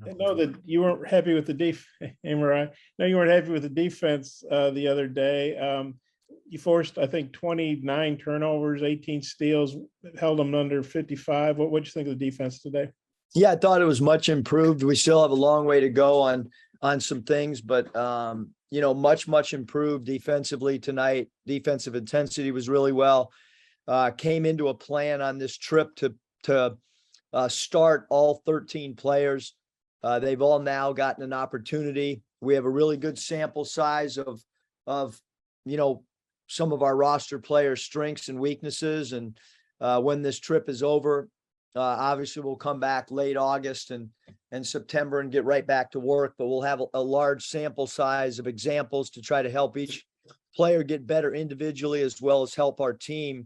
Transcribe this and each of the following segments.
I know that you weren't happy with the defense. No, you weren't happy with the defense the other day. You forced, I think, 29 turnovers, 18 steals, held them under 55. What did you think of the defense today? Yeah, I thought it was much improved. We still have a long way to go on some things, but much improved defensively tonight. Defensive intensity was really well. Came into a plan on this trip to start all 13 players. They've all now gotten an opportunity. We have a really good sample size of some of our roster players' strengths and weaknesses. And when this trip is over, obviously we'll come back late August and September and get right back to work, but we'll have a large sample size of examples to try to help each player get better individually, as well as help our team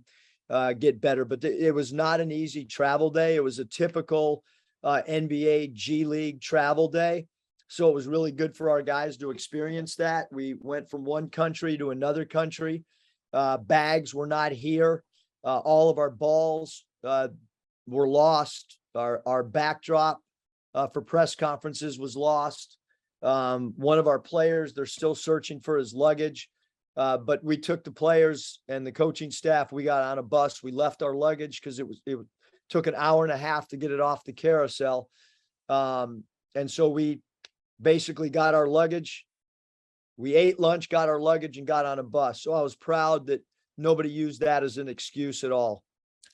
get better. But it was not an easy travel day. It was a typical NBA G League travel day. So it was really good for our guys to experience that. We went from one country to another country. Bags were not here. All of our balls were lost. Our backdrop for press conferences was lost. One of our players, they're still searching for his luggage. But we took the players and the coaching staff. We got on a bus. We left our luggage because it took an hour and a half to get it off the carousel. And so we basically got our luggage. We ate lunch, got our luggage, and got on a bus. So I was proud that nobody used that as an excuse at all.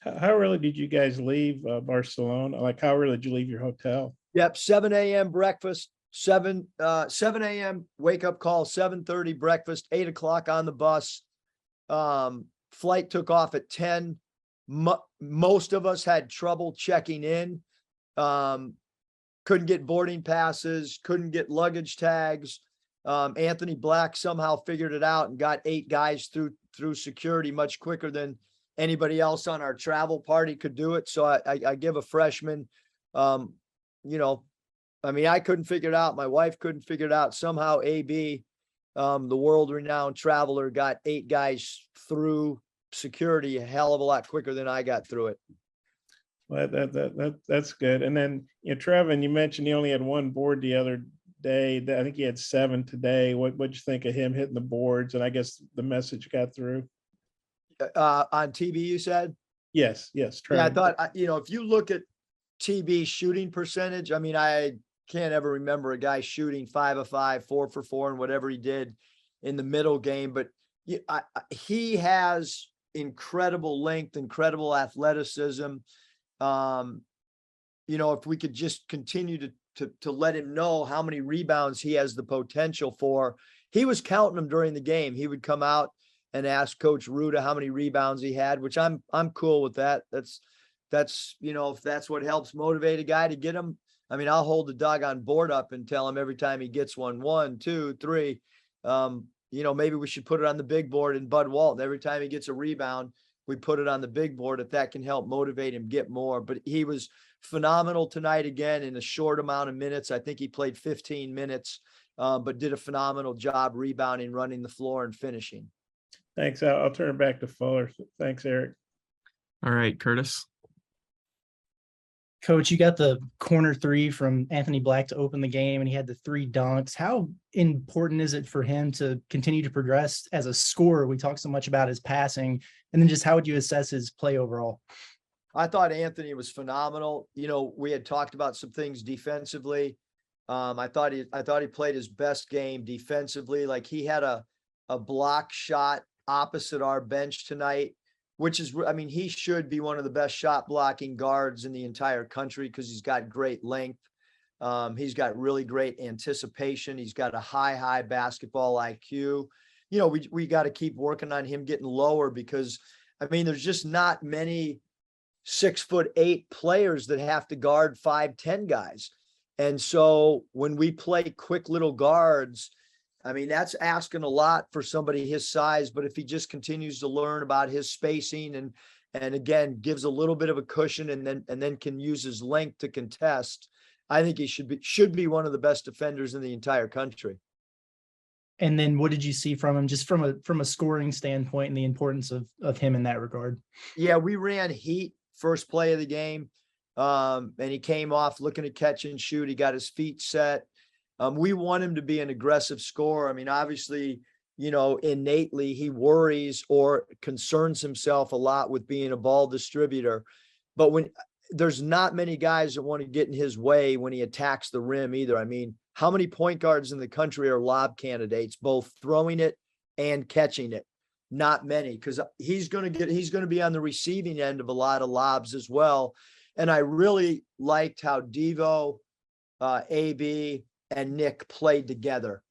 How early did you guys leave Barcelona? Like, how early did you leave your hotel? Yep, 7 a.m. breakfast, 7 a.m. wake up call, 7:30 breakfast, 8 o'clock on the bus. Flight took off at 10. Most of us had trouble checking in. Couldn't get boarding passes, couldn't get luggage tags. Anthony Black somehow figured it out and got 8 guys through security much quicker than anybody else on our travel party could do it. So I give a freshman, I couldn't figure it out. My wife couldn't figure it out. Somehow AB, the world-renowned traveler, got 8 guys through security a hell of a lot quicker than I got through it. Well, that's good. And then, Trevin, you mentioned he only had 1 board the other day. I think he had 7 today. What'd you think of him hitting the boards? And I guess the message got through. On TB, you said? Yes, Trevin. Yeah, I thought, if you look at TB shooting percentage, I can't ever remember a guy shooting 5 of 5, 4 for 4, and whatever he did in the middle game. But he has incredible length, incredible athleticism. If we could just continue to let him know how many rebounds he has the potential for. He was counting them during the game. He would come out and ask Coach Ruda how many rebounds he had, which I'm cool with that. That's if that's what helps motivate a guy to get him. I'll hold the doggone board up and tell him every time he gets 1, 2, 3. Maybe we should put it on the big board in Bud Walton. Every time he gets a rebound, we put it on the big board if that can help motivate him get more. But he was phenomenal tonight again in a short amount of minutes. I think he played 15 minutes, but did a phenomenal job rebounding, running the floor, and finishing. Thanks. I'll turn it back to Fuller. Thanks, Eric. All right, Curtis. Coach, you got the corner 3 from Anthony Black to open the game, and he had the 3 dunks. How important is it for him to continue to progress as a scorer? We talk so much about his passing, and then just how would you assess his play overall? I thought Anthony was phenomenal. We had talked about some things defensively. I thought he played his best game defensively. Like, he had a block shot opposite our bench tonight, which is, he should be one of the best shot blocking guards in the entire country because he's got great length. He's got really great anticipation. He's got a high basketball IQ. We got to keep working on him getting lower because, there's just not many 6'8" players that have to guard 5'10" guys. And so when we play quick little guards, that's asking a lot for somebody his size. But if he just continues to learn about his spacing and again gives a little bit of a cushion and then can use his length to contest, I think he should be one of the best defenders in the entire country. And then what did you see from him, just from a scoring standpoint, and the importance of him in that regard? Yeah, we ran heat first play of the game. And he came off looking to catch and shoot. He got his feet set. We want him to be an aggressive scorer. I mean, obviously, you know, innately he worries or concerns himself a lot with being a ball distributor. But when there's not many guys that want to get in his way when he attacks the rim either. I mean, how many point guards in the country are lob candidates, both throwing it and catching it? Not many, because he's going to be on the receiving end of a lot of lobs as well. And I really liked how Devo, AB, and Nick played together.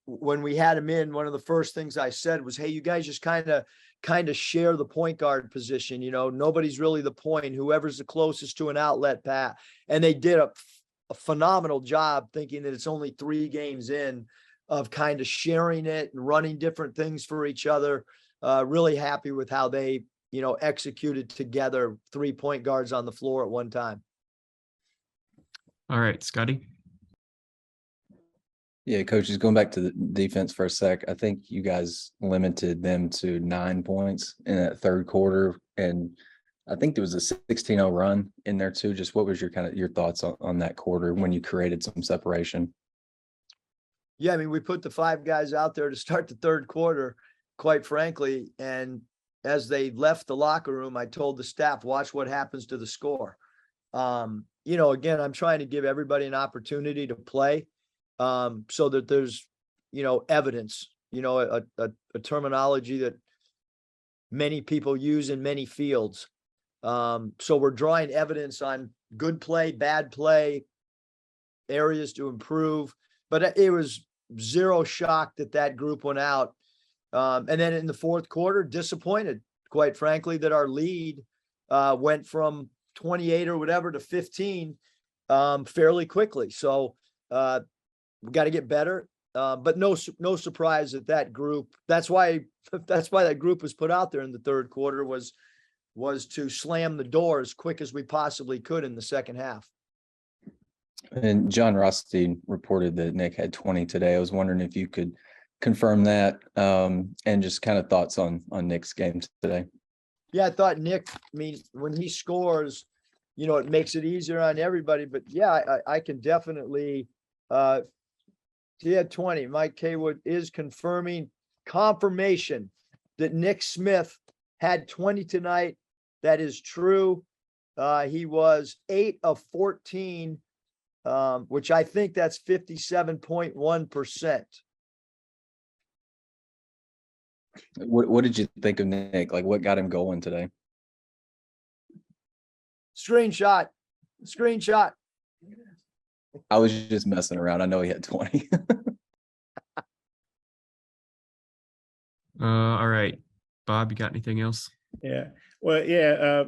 When we had him in, one of the first things I said was, hey, you guys just kind of share the point guard position. You know, nobody's really the point, whoever's the closest to an outlet pass. And they did a phenomenal job, thinking that it's only 3 games in, of kind of sharing it and running different things for each other. Really happy with how they, you know, executed together, 3 point guards on the floor at one time. All right, Scotty. Yeah, coaches, going back to the defense for a sec, I think you guys limited them to 9 points in that third quarter. And I think there was a 16-0 run in there too. Just what was your thoughts on that quarter when you created some separation? Yeah, I mean, we put the 5 guys out there to start the third quarter, quite frankly. And as they left the locker room, I told the staff, watch what happens to the score. You know, again, I'm trying to give everybody an opportunity to play. So that there's, you know, evidence, you know, a terminology that many people use in many fields. So we're drawing evidence on good play, bad play, areas to improve, but it was zero shock that group went out. And then in the fourth quarter, disappointed, quite frankly, that our lead went from 28 or whatever to 15 fairly quickly. So, we got to get better, but no surprise that group. That's why that group was put out there in the third quarter was to slam the door as quick as we possibly could in the second half. And John Rothstein reported that Nick had 20 today. I was wondering if you could confirm that, and just kind of thoughts on Nick's game today. Yeah, I thought Nick, I mean, when he scores, you know, it makes it easier on everybody. But yeah, I can definitely. He had 20. Mike Kaywood is confirmation that Nick Smith had 20 tonight. That is true. He was 8 of 14, which I think that's 57.1%. What did you think of Nick? Like, what got him going today? Screenshot. I was just messing around. I know he had 20. All right, Bob, you got anything else? Yeah. Well, yeah.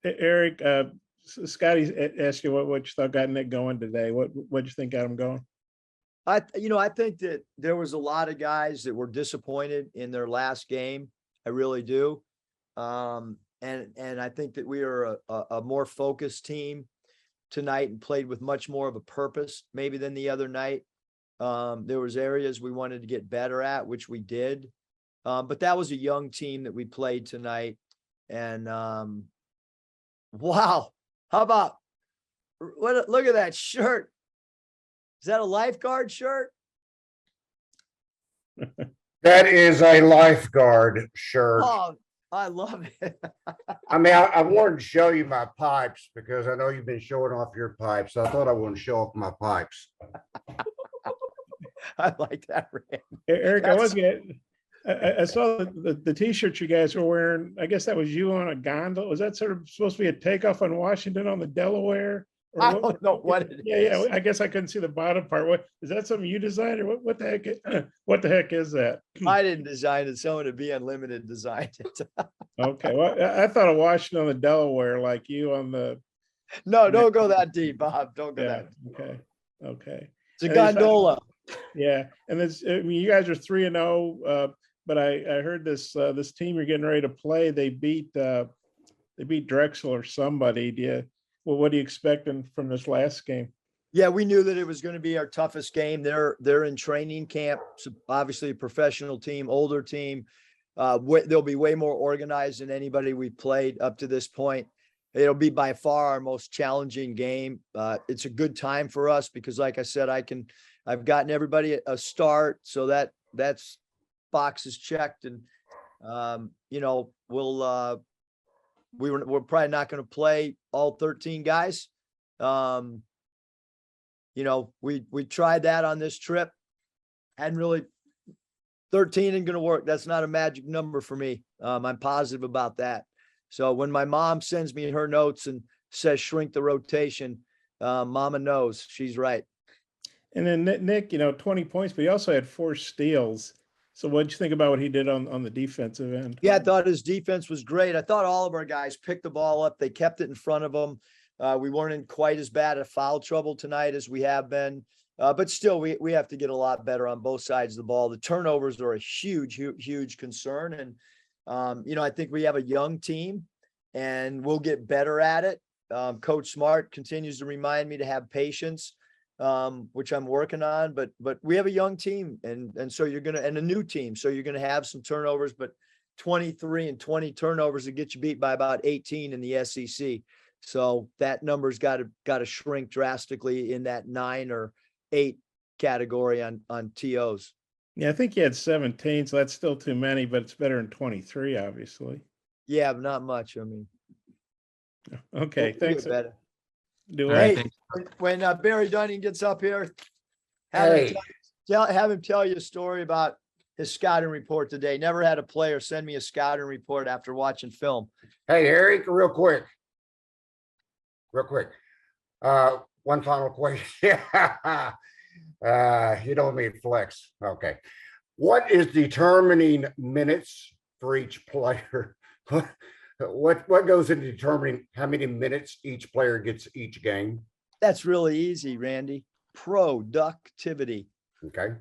Eric, Scotty asked you what you thought got Nick going today. What you think got him going? I think that there was a lot of guys that were disappointed in their last game. I really do. And I think that we are a more focused team tonight and played with much more of a purpose maybe than the other night. There was areas we wanted to get better at, which we did. But that was a young team that we played tonight. And wow, how about look at that shirt. Is that a lifeguard shirt? That is a lifeguard shirt. Oh, I love it. I mean, I wanted to show you my pipes because I know you've been showing off your pipes. So I thought I wouldn't show off my pipes. I like that, Rand. Eric, I saw the t-shirt you guys were wearing. I guess that was you on a gondola. Was that sort of supposed to be a takeoff on Washington on the Delaware? I don't know what it is. Yeah. I guess I couldn't see the bottom part. What is that? Something you designed, or what the heck? What the heck is that? I didn't design it. Someone at Be Unlimited designed it. Okay. Well, I thought of Washington on the Delaware, like you on the. No, don't go that deep, Bob. Don't go that deep. Okay. It's a gondola. Yeah, and this. I mean, you guys are 3-0, but I heard this team you're getting ready to play. They beat Drexel or somebody. What are you expecting from this last game? Yeah, we knew that it was going to be our toughest game. They're in training camp. So obviously a professional team, older team. They'll be way more organized than anybody we've played up to this point. It'll be by far our most challenging game. It's a good time for us because, like I said, I've gotten everybody a start, so that's boxes checked, and you know, we're probably not going to play all 13 guys. You know, we tried that on this trip, and really 13 ain't going to work. That's not a magic number for me. I'm positive about that. So when my mom sends me her notes and says shrink the rotation, mama knows she's right. And then Nick, you know, 20 points, but he also had 4 steals. So what'd you think about what he did on the defensive end? Yeah, I thought his defense was great. I thought all of our guys picked the ball up. They kept it in front of them. We weren't in quite as bad a foul trouble tonight as we have been. But still, we have to get a lot better on both sides of the ball. The turnovers are a huge concern. And, you know, I think we have a young team and we'll get better at it. Coach Smart continues to remind me to have patience, which I'm working on, but we have a young team and so and a new team. So you're going to have some turnovers, but 23 and 20 turnovers to get you beat by about 18 in the SEC. So that number's got to shrink drastically in that 9 or 8 category on TOs. Yeah, I think he had 17, so that's still too many, but it's better than 23, obviously. Yeah, but not much. I mean, okay, we'll thanks. get better. Do All right, Hey, thanks. when Barry Dunning gets up here, have him Hey, have him tell you a story about his scouting report today. Never had a player send me a scouting report after watching film. hey, Eric, real quick. One final question. You don't mean flex. Okay. What is determining minutes for each player? What goes into determining how many minutes each player gets each game? That's really easy, Randy. Productivity. Okay.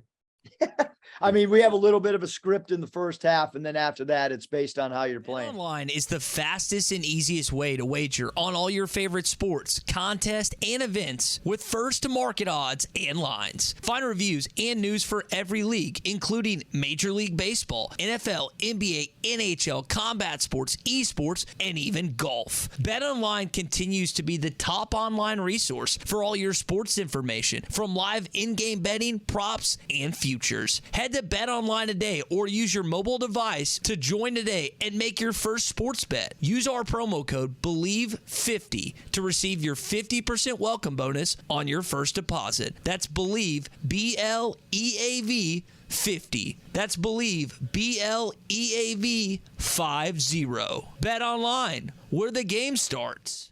I mean, we have a little bit of a script in the first half, and then after that, it's based on how you're playing. BetOnline is the fastest and easiest way to wager on all your favorite sports, contests, and events with first-to-market odds and lines. Find reviews and news for every league, including Major League Baseball, NFL, NBA, NHL, combat sports, esports, and even golf. BetOnline continues to be the top online resource for all your sports information, from live in-game betting, props, and futures. Head to BetOnline today or use your mobile device to join today and make your first sports bet. Use our promo code BELIEVE50 to receive your 50% welcome bonus on your first deposit. That's BELIEVE, BLEAV 50. That's BELIEVE, BLEAV 50. BetOnline, where the game starts.